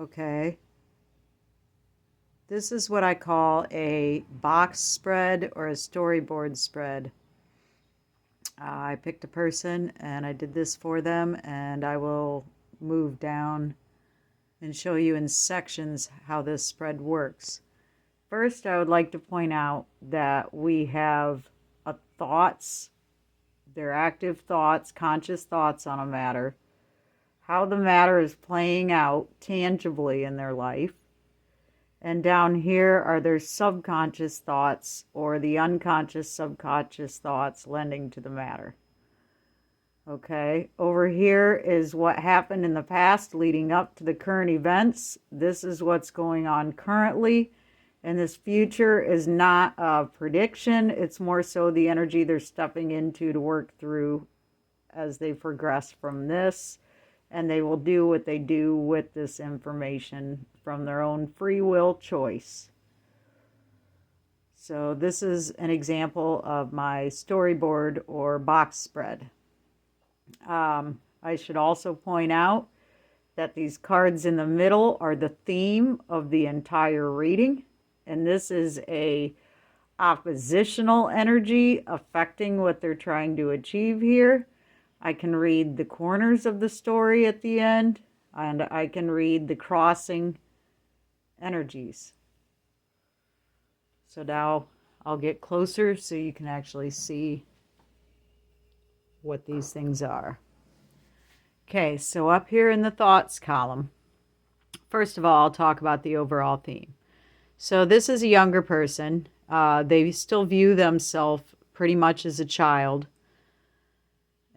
Okay. This is what I call a box spread or a storyboard spread. I picked a person and I did this for them, and I will move down and show you in sections how this spread works. First, I would like to point out that we have thoughts, they're active thoughts, conscious thoughts on a matter, how the matter is playing out tangibly in their life. And down here are their subconscious thoughts, or the unconscious subconscious thoughts lending to the matter. Okay, over here is what happened in the past leading up to the current events. This is what's going on currently. And this future is not a prediction. It's more so the energy they're stepping into to work through as they progress from this. And they will do what they do with this information from their own free will choice. So this is an example of my storyboard or box spread. I should also point out that these cards in the middle are the theme of the entire reading. And this is a oppositional energy affecting what they're trying to achieve here. I can read the corners of the story at the end, and I can read the crossing energies. So now I'll get closer so you can actually see what these things are. Okay, so up here in the thoughts column, first of all, I'll talk about the overall theme. So this is a younger person. They still view themselves pretty much as a child.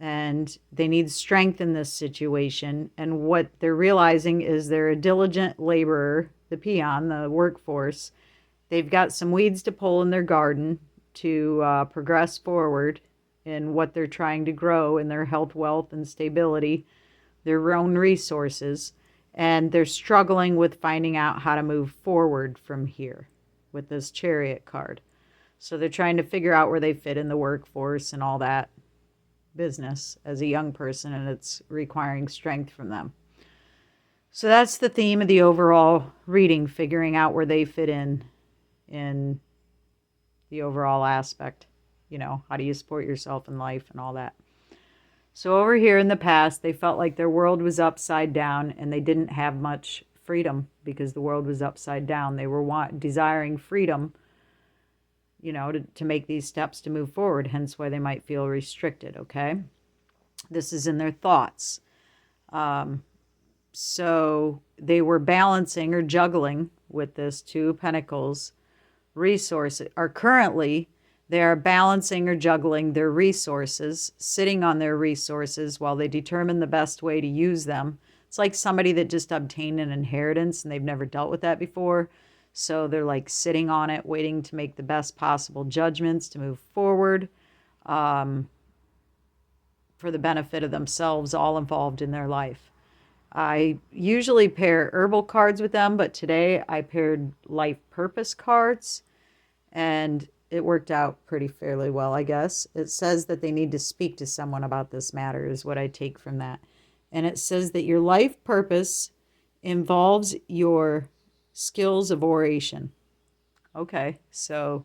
And they need strength in this situation. And what they're realizing is they're a diligent laborer, the peon, the workforce. They've got some weeds to pull in their garden to progress forward in what they're trying to grow in their health, wealth, and stability, their own resources. And they're struggling with finding out how to move forward from here with this Chariot card. So they're trying to figure out where they fit in the workforce and all that business as a young person, and it's requiring strength from them. So that's the theme of the overall reading, figuring out where they fit in the overall aspect. You know, how do you support yourself in life and all that. So over here in the past, they felt like their world was upside down and they didn't have much freedom because the world was upside down. They were desiring freedom, you know, to make these steps to move forward, hence why they might feel restricted, okay? This is in their thoughts. So they were balancing or juggling with this Two of Pentacles resources, or currently they are balancing or juggling their resources, sitting on their resources while they determine the best way to use them. It's like somebody that just obtained an inheritance and they've never dealt with that before. So they're like sitting on it, waiting to make the best possible judgments to move forward for the benefit of themselves, all involved in their life. I usually pair herbal cards with them, but today I paired life purpose cards, and it worked out pretty fairly well, I guess. It says that they need to speak to someone about this matter is what I take from that. And it says that your life purpose involves your skills of oration. Okay, so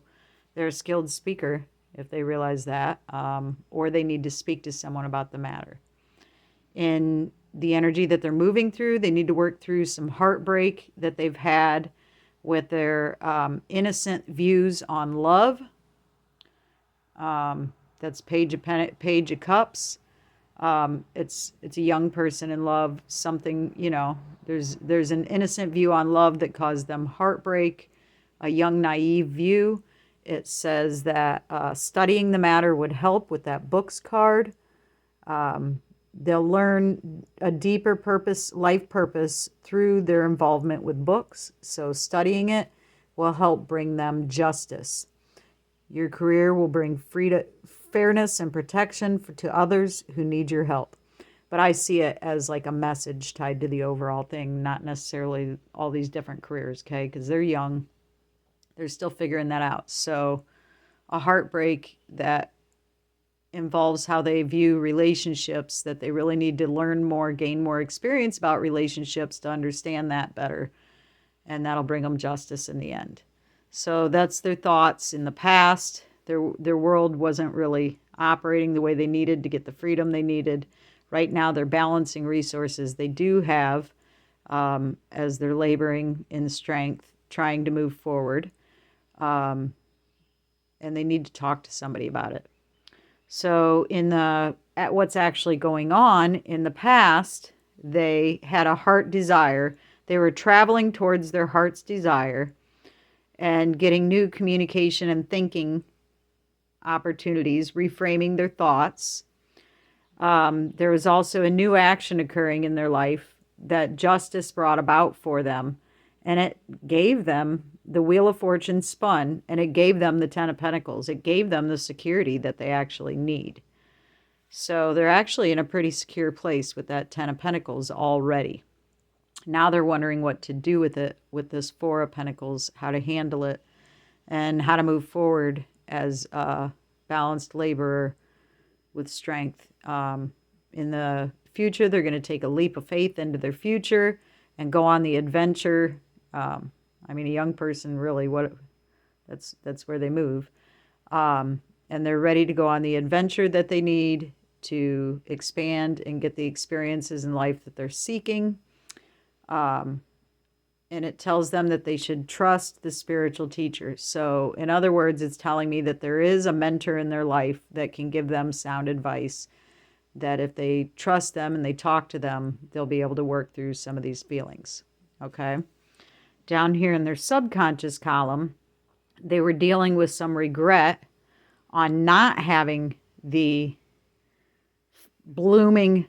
they're a skilled speaker if they realize that, or they need to speak to someone about the matter. In the energy that they're moving through, they need to work through some heartbreak that they've had with their innocent views on love. That's Page of Cups. It's a young person in love. Something, you know, there's an innocent view on love that caused them heartbreak, a young naive view. It says that studying the matter would help with that books card. They'll learn a deeper purpose, life purpose, through their involvement with books. So studying it will help bring them justice. Your career will bring freedom, fairness, and protection to others who need your help. But I see it as like a message tied to the overall thing, not necessarily all these different careers, okay? Because they're young. They're still figuring that out. So a heartbreak that involves how they view relationships, that they really need to learn more, gain more experience about relationships to understand that better. And that'll bring them justice in the end. So that's their thoughts in the past. Their world wasn't really operating the way they needed to get the freedom they needed. Right now, they're balancing resources they do have as they're laboring in strength, trying to move forward. And they need to talk to somebody about it. So at what's actually going on in the past, they had a heart desire. They were traveling towards their heart's desire and getting new communication and thinking opportunities, reframing their thoughts. There was also a new action occurring in their life that justice brought about for them. And it gave them the Wheel of Fortune spun, and it gave them the Ten of Pentacles. It gave them the security that they actually need. So they're actually in a pretty secure place with that Ten of Pentacles already. Now they're wondering what to do with it, with this Four of Pentacles, how to handle it, and how to move forward as a balanced laborer with strength. In the future, they're going to take a leap of faith into their future and go on the adventure. A young person really, that's where they move. And they're ready to go on the adventure that they need to expand and get the experiences in life that they're seeking. And it tells them that they should trust the spiritual teacher. So in other words, it's telling me that there is a mentor in their life that can give them sound advice, that if they trust them and they talk to them, they'll be able to work through some of these feelings. Okay. Down here in their subconscious column, they were dealing with some regret on not having the blooming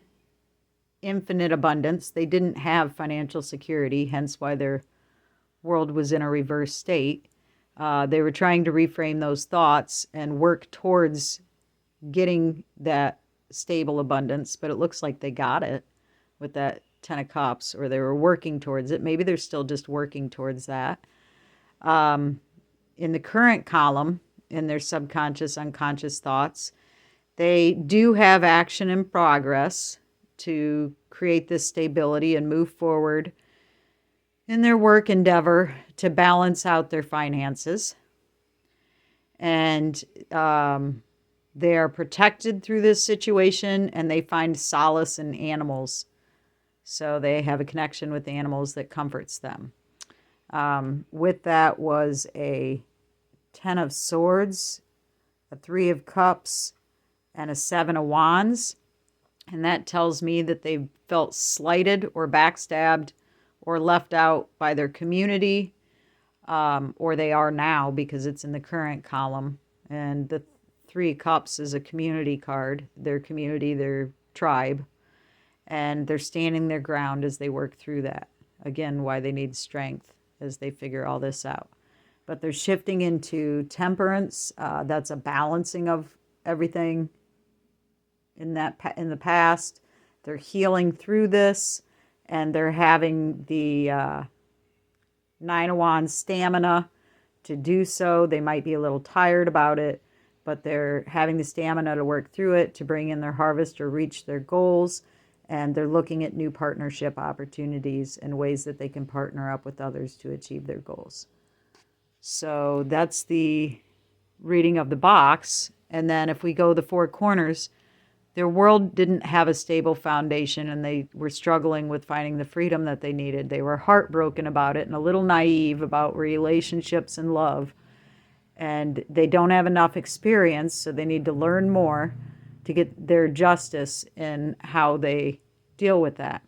infinite abundance. They didn't have financial security, hence why their world was in a reverse state. They were trying to reframe those thoughts and work towards getting that stable abundance, but it looks like they got it with that Ten of Cups, or they were working towards it. Maybe they're still just working towards that. In the current column, in their subconscious, unconscious thoughts, they do have action in progress to create this stability and move forward in their work endeavor to balance out their finances. And they are protected through this situation, and they find solace in animals. So they have a connection with animals that comforts them. With that was a 10 of Swords, a 3 of Cups, and a 7 of Wands. And that tells me that they felt slighted or backstabbed or left out by their community, or they are now because it's in the current column. And the 3 of Cups is a community card, their community, their tribe. And they're standing their ground as they work through that. Again, why they need strength as they figure all this out. But they're shifting into temperance. That's a balancing of everything in the past. They're healing through this, and they're having the 9 of Wands stamina to do so. They might be a little tired about it, but they're having the stamina to work through it, to bring in their harvest or reach their goals. And they're looking at new partnership opportunities and ways that they can partner up with others to achieve their goals. So that's the reading of the box. And then if we go the 4 corners, their world didn't have a stable foundation, and they were struggling with finding the freedom that they needed. They were heartbroken about it and a little naive about relationships and love. And they don't have enough experience, so they need to learn more to get their justice in how they deal with that.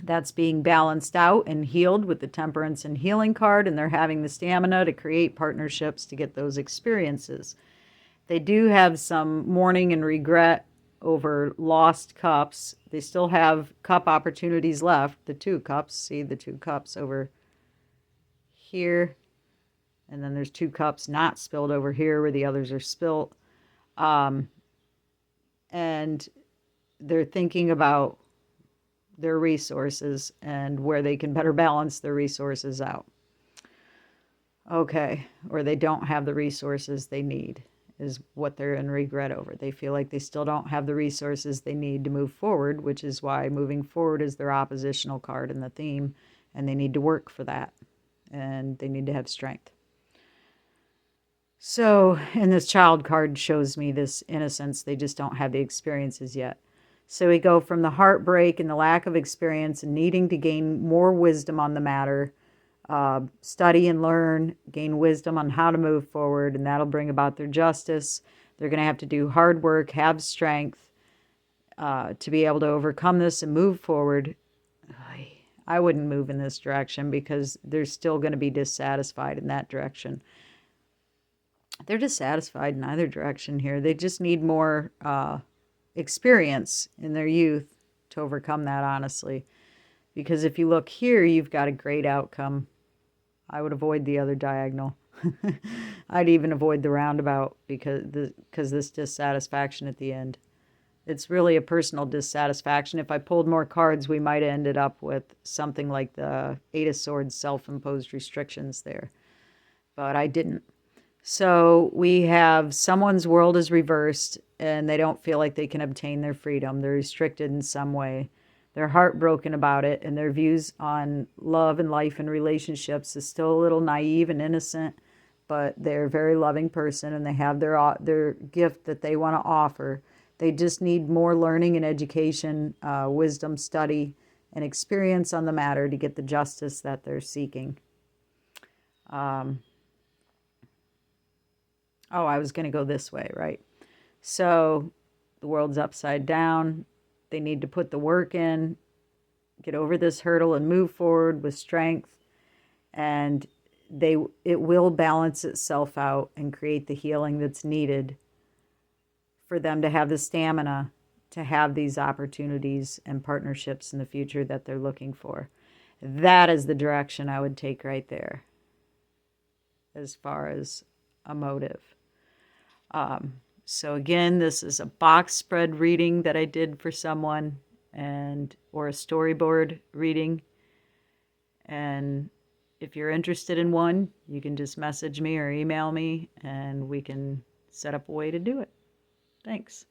That's being balanced out and healed with the Temperance and Healing card, and they're having the stamina to create partnerships to get those experiences. They do have some mourning and regret over lost cups. They still have cup opportunities left. The 2 cups, see the 2 cups over here, and then there's 2 cups not spilled over here where the others are spilt. And they're thinking about their resources and where they can better balance their resources out. Okay, or they don't have the resources they need is what they're in regret over. They feel like they still don't have the resources they need to move forward, which is why moving forward is their oppositional card in the theme, and they need to work for that, and they need to have strength. So, and this child card shows me this innocence. They just don't have the experiences yet. So we go from the heartbreak and the lack of experience and needing to gain more wisdom on the matter, study and learn, gain wisdom on how to move forward, and that'll bring about their justice. They're going to have to do hard work, have strength to be able to overcome this and move forward. I wouldn't move in this direction because they're still going to be dissatisfied in that direction. They're dissatisfied in either direction here. They just need more experience in their youth to overcome that, honestly. Because if you look here, you've got a great outcome. I would avoid the other diagonal. I'd even avoid the roundabout because this dissatisfaction at the end. It's really a personal dissatisfaction. If I pulled more cards, we might have ended up with something like the Eight of Swords, self-imposed restrictions there. But I didn't. So we have someone's world is reversed and they don't feel like they can obtain their freedom. They're restricted in some way. They're heartbroken about it, and their views on love and life and relationships is still a little naive and innocent, but they're a very loving person and they have their gift that they want to offer. They just need more learning and education, wisdom, study, and experience on the matter to get the justice that they're seeking. Oh, I was going to go this way, right? So the world's upside down. They need to put the work in, get over this hurdle and move forward with strength. And it will balance itself out and create the healing that's needed for them to have the stamina to have these opportunities and partnerships in the future that they're looking for. That is the direction I would take right there as far as a motive. So again, this is a box spread reading that I did for someone, or a storyboard reading. And if you're interested in one, you can just message me or email me and we can set up a way to do it. Thanks.